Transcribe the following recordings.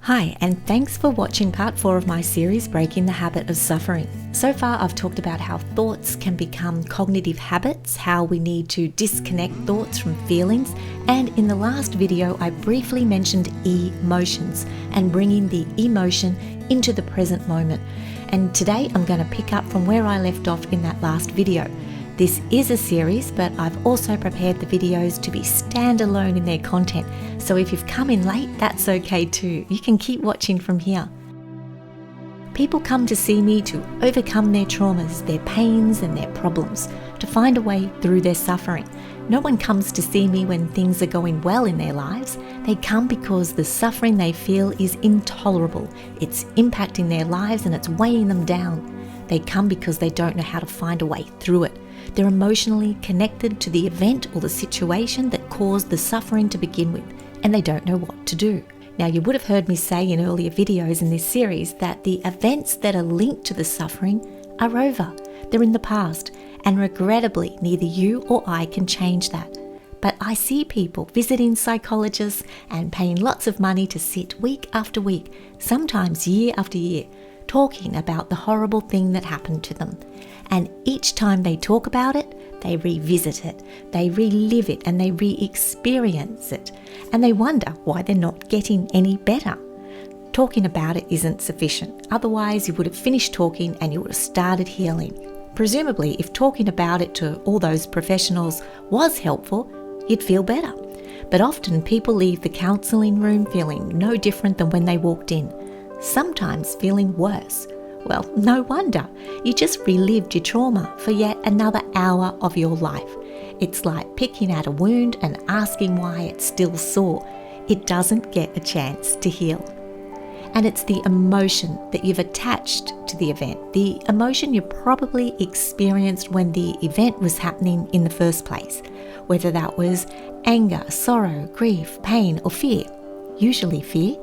Hi, and thanks for watching part 4 of my series, Breaking the Habit of Suffering. So far, I've talked about how thoughts can become cognitive habits, how we need to disconnect thoughts from feelings, and in the last video, I briefly mentioned emotions and bringing the emotion into the present moment. And today, I'm going to pick up from where I left off in that last video. This is a series, but I've also prepared the videos to be standalone in their content. So if you've come in late, that's okay too. You can keep watching from here. People come to see me to overcome their traumas, their pains and their problems, to find a way through their suffering. No one comes to see me when things are going well in their lives. They come because the suffering they feel is intolerable. It's impacting their lives and it's weighing them down. They come because they don't know how to find a way through it. They're emotionally connected to the event or the situation that caused the suffering to begin with, and they don't know what to do. Now, you would have heard me say in earlier videos in this series that the events that are linked to the suffering are over. They're in the past, and regrettably, neither you or I can change that. But I see people visiting psychologists and paying lots of money to sit week after week, sometimes year after year, talking about the horrible thing that happened to them. And each time they talk about it, they revisit it, they relive it, and they re-experience it. And they wonder why they're not getting any better. Talking about it isn't sufficient. Otherwise, you would have finished talking and you would have started healing. Presumably, if talking about it to all those professionals was helpful, you'd feel better. But often people leave the counselling room feeling no different than when they walked in. Sometimes feeling worse. Well, no wonder. You just relived your trauma for yet another hour of your life. It's like picking at a wound and asking why it's still sore. It doesn't get a chance to heal. And it's the emotion that you've attached to the event, the emotion you probably experienced when the event was happening in the first place, whether that was anger, sorrow, grief, pain, or fear. Usually fear.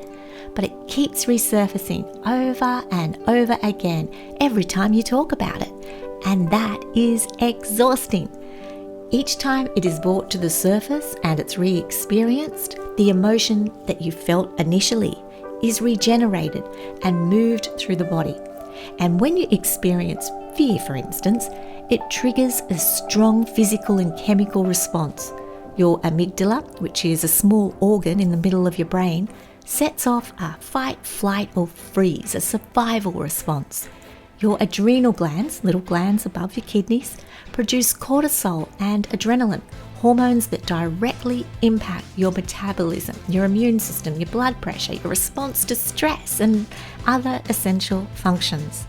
But it keeps resurfacing over and over again every time you talk about it. And that is exhausting. Each time it is brought to the surface and it's re-experienced, the emotion that you felt initially is regenerated and moved through the body. And when you experience fear, for instance, it triggers a strong physical and chemical response. Your amygdala, which is a small organ in the middle of your brain, sets off a fight, flight, or freeze, a survival response. Your adrenal glands, little glands above your kidneys, produce cortisol and adrenaline, hormones that directly impact your metabolism, your immune system, your blood pressure, your response to stress, and other essential functions.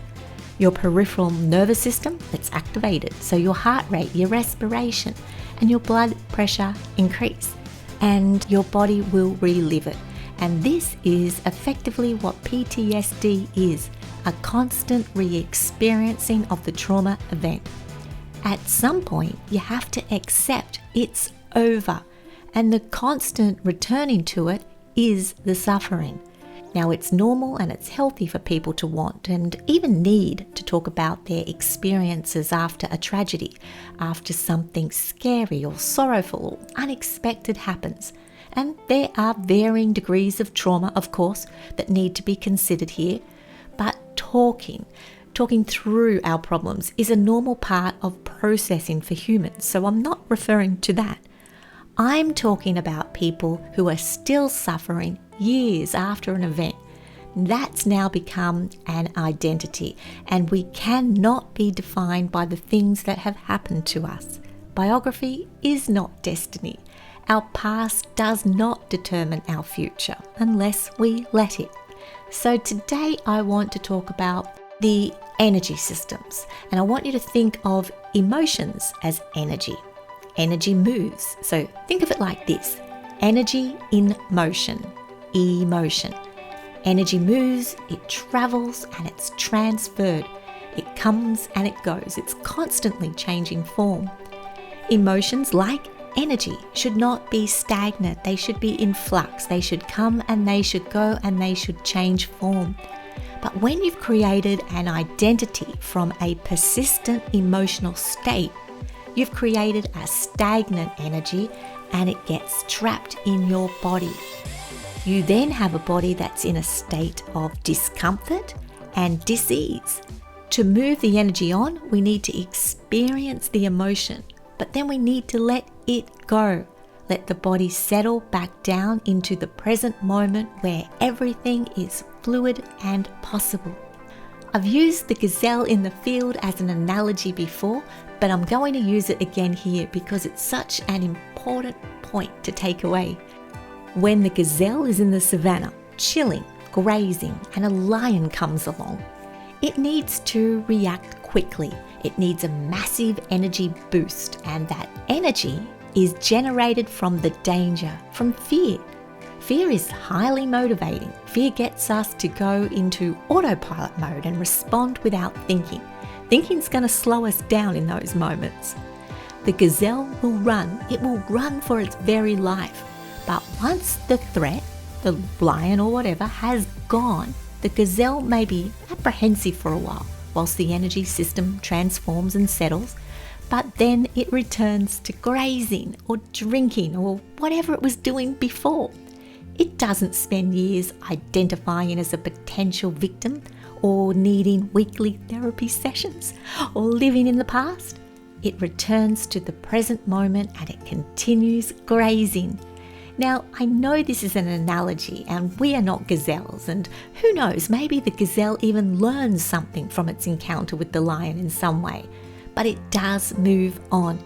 Your peripheral nervous system that's activated, so your heart rate, your respiration, and your blood pressure increase, and your body will relive it. And this is effectively what PTSD is, a constant re-experiencing of the trauma event. At some point, you have to accept it's over, and the constant returning to it is the suffering. Now, it's normal and it's healthy for people to want and even need to talk about their experiences after a tragedy, after something scary or sorrowful or unexpected happens. And there are varying degrees of trauma, of course, that need to be considered here. But talking through our problems is a normal part of processing for humans. So I'm not referring to that. I'm talking about people who are still suffering years after an event. That's now become an identity, and we cannot be defined by the things that have happened to us. Biography is not destiny. Our past does not determine our future unless we let it. So today I want to talk about the energy systems, and I want you to think of emotions as energy. Energy moves, so think of it like this: energy in motion, emotion. Energy moves, it travels, and it's transferred. It comes and it goes. It's constantly changing form. Emotions, like energy, should not be stagnant. They should be in flux. They should come and they should go and they should change form. But when you've created an identity from a persistent emotional state, you've created a stagnant energy and it gets trapped in your body. You then have a body that's in a state of discomfort and dis-ease. To move the energy on, we need to experience the emotion, but then we need to let it go. Let the body settle back down into the present moment where everything is fluid and possible. I've used the gazelle in the field as an analogy before, but I'm going to use it again here because it's such an important point to take away. When the gazelle is in the savannah, chilling, grazing, and a lion comes along, it needs to react quickly. It needs a massive energy boost, and that energy is generated from the danger, from fear. Fear is highly motivating. Fear gets us to go into autopilot mode and respond without thinking. Thinking's going to slow us down in those moments. The gazelle will run. It will run for its very life. But once the threat, the lion or whatever, has gone, the gazelle may be apprehensive for a while, whilst the energy system transforms and settles, but then it returns to grazing or drinking or whatever it was doing before. It doesn't spend years identifying as a potential victim or needing weekly therapy sessions or living in the past. It returns to the present moment and it continues grazing. Now, I know this is an analogy and we are not gazelles, and who knows, maybe the gazelle even learns something from its encounter with the lion in some way, but it does move on.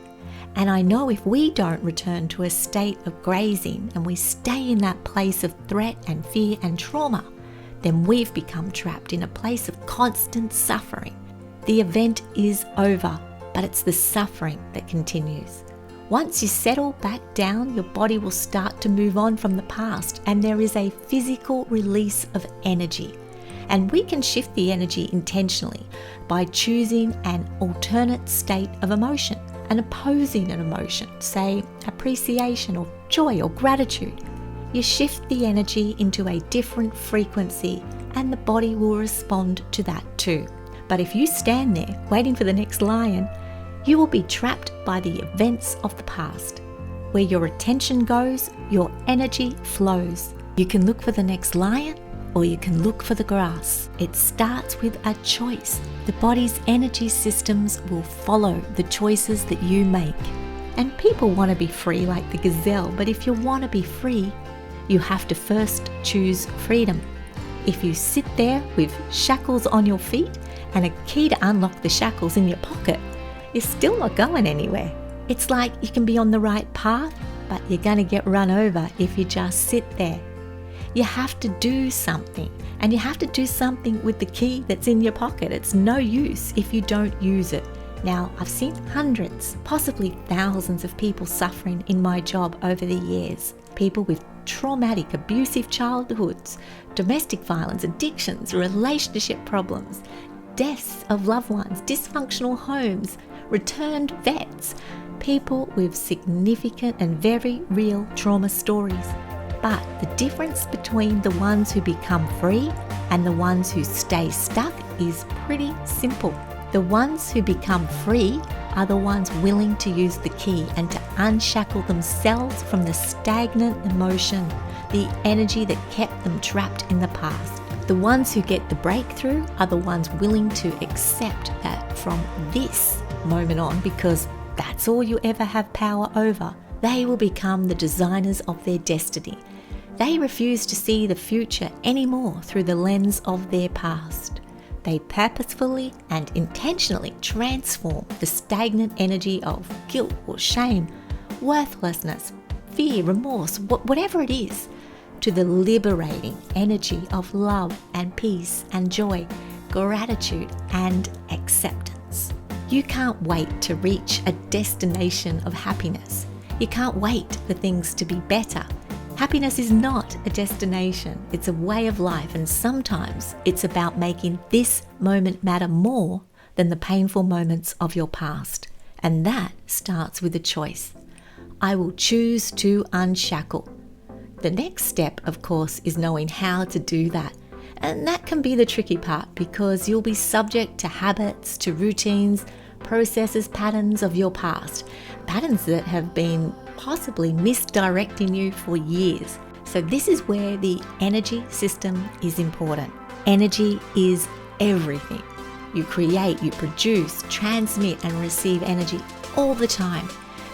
And I know if we don't return to a state of grazing and we stay in that place of threat and fear and trauma, then we've become trapped in a place of constant suffering. The event is over, but it's the suffering that continues. Once you settle back down, your body will start to move on from the past, and there is a physical release of energy. And we can shift the energy intentionally by choosing an alternate state of emotion and opposing an emotion, say appreciation or joy or gratitude. You shift the energy into a different frequency and the body will respond to that too. But if you stand there waiting for the next lion, you will be trapped by the events of the past. Where your attention goes, your energy flows. You can look for the next lion or you can look for the grass. It starts with a choice. The body's energy systems will follow the choices that you make. And people want to be free like the gazelle, but if you want to be free, you have to first choose freedom. If you sit there with shackles on your feet and a key to unlock the shackles in your pocket, you're still not going anywhere. It's like you can be on the right path, but you're going to get run over if you just sit there. You have to do something, and you have to do something with the key that's in your pocket. It's no use if you don't use it. Now, I've seen hundreds, possibly thousands of people suffering in my job over the years. People with traumatic, abusive childhoods, domestic violence, addictions, relationship problems, deaths of loved ones, dysfunctional homes, returned vets, people with significant and very real trauma stories. But the difference between the ones who become free and the ones who stay stuck is pretty simple. The ones who become free are the ones willing to use the key and to unshackle themselves from the stagnant emotion, the energy that kept them trapped in the past. The ones who get the breakthrough are the ones willing to accept that from this moment on, because that's all you ever have power over, they will become the designers of their destiny. They refuse to see the future anymore through the lens of their past. They purposefully and intentionally transform the stagnant energy of guilt or shame, worthlessness, fear, remorse, whatever it is, to the liberating energy of love and peace and joy, gratitude and acceptance. You can't wait to reach a destination of happiness. You can't wait for things to be better. Happiness is not a destination, it's a way of life, and sometimes it's about making this moment matter more than the painful moments of your past. And that starts with a choice. I will choose to unshackle. The next step, of course, is knowing how to do that. And that can be the tricky part, because you'll be subject to habits, to routines, processes, patterns of your past, patterns that have been possibly misdirecting you for years. So this is where the energy system is important. Energy is everything. You create, you produce, transmit and receive energy all the time.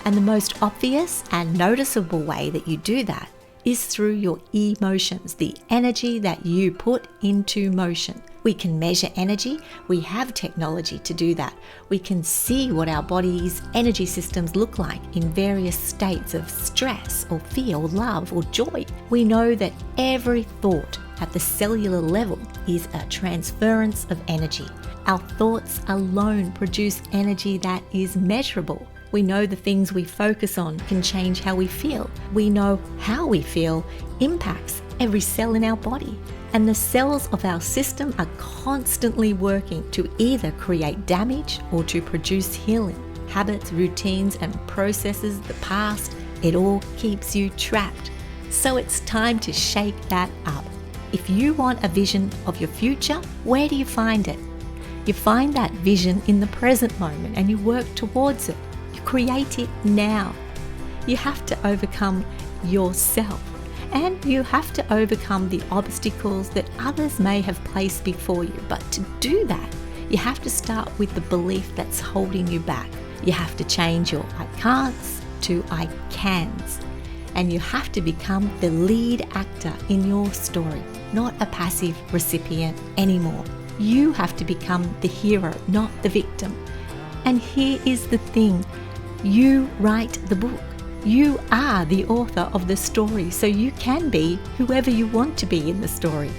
And the most obvious and noticeable way that you do that is through your emotions, the energy that you put into motion. We can measure energy. We have technology to do that. We can see what our body's energy systems look like in various states of stress or fear or love or joy. We know that every thought at the cellular level is a transference of energy. Our thoughts alone produce energy that is measurable. We know the things we focus on can change how we feel. We know how we feel impacts every cell in our body. And the cells of our system are constantly working to either create damage or to produce healing. Habits, routines, and processes, the past, it all keeps you trapped. So it's time to shake that up. If you want a vision of your future, where do you find it? You find that vision in the present moment and you work towards it. You create it now. You have to overcome yourself. And you have to overcome the obstacles that others may have placed before you. But to do that, you have to start with the belief that's holding you back. You have to change your I can'ts to I can's. And you have to become the lead actor in your story, not a passive recipient anymore. You have to become the hero, not the victim. And here is the thing. You write the book. You are the author of the story, so you can be whoever you want to be in the story.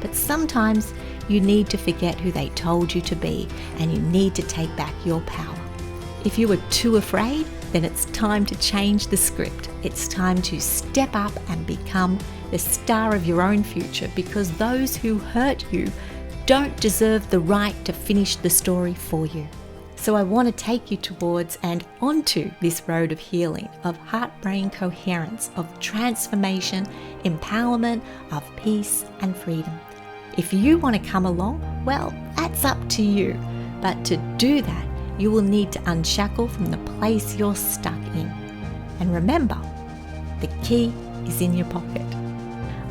But sometimes you need to forget who they told you to be, and you need to take back your power. If you were too afraid, then it's time to change the script. It's time to step up and become the star of your own future, because those who hurt you don't deserve the right to finish the story for you. So I want to take you towards and onto this road of healing, of heart-brain coherence, of transformation, empowerment, of peace and freedom. If you want to come along, well, that's up to you. But to do that, you will need to unshackle from the place you're stuck in. And remember, the key is in your pocket.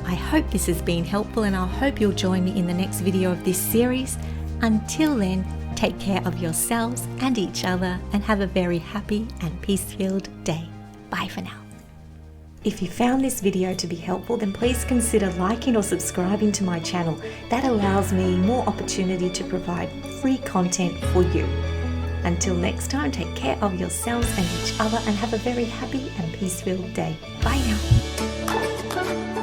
I hope this has been helpful, and I hope you'll join me in the next video of this series. Until then, take care of yourselves and each other, and have a very happy and peace-filled day. Bye for now. If you found this video to be helpful, then please consider liking or subscribing to my channel. That allows me more opportunity to provide free content for you. Until next time, take care of yourselves and each other, and have a very happy and peace-filled day. Bye now.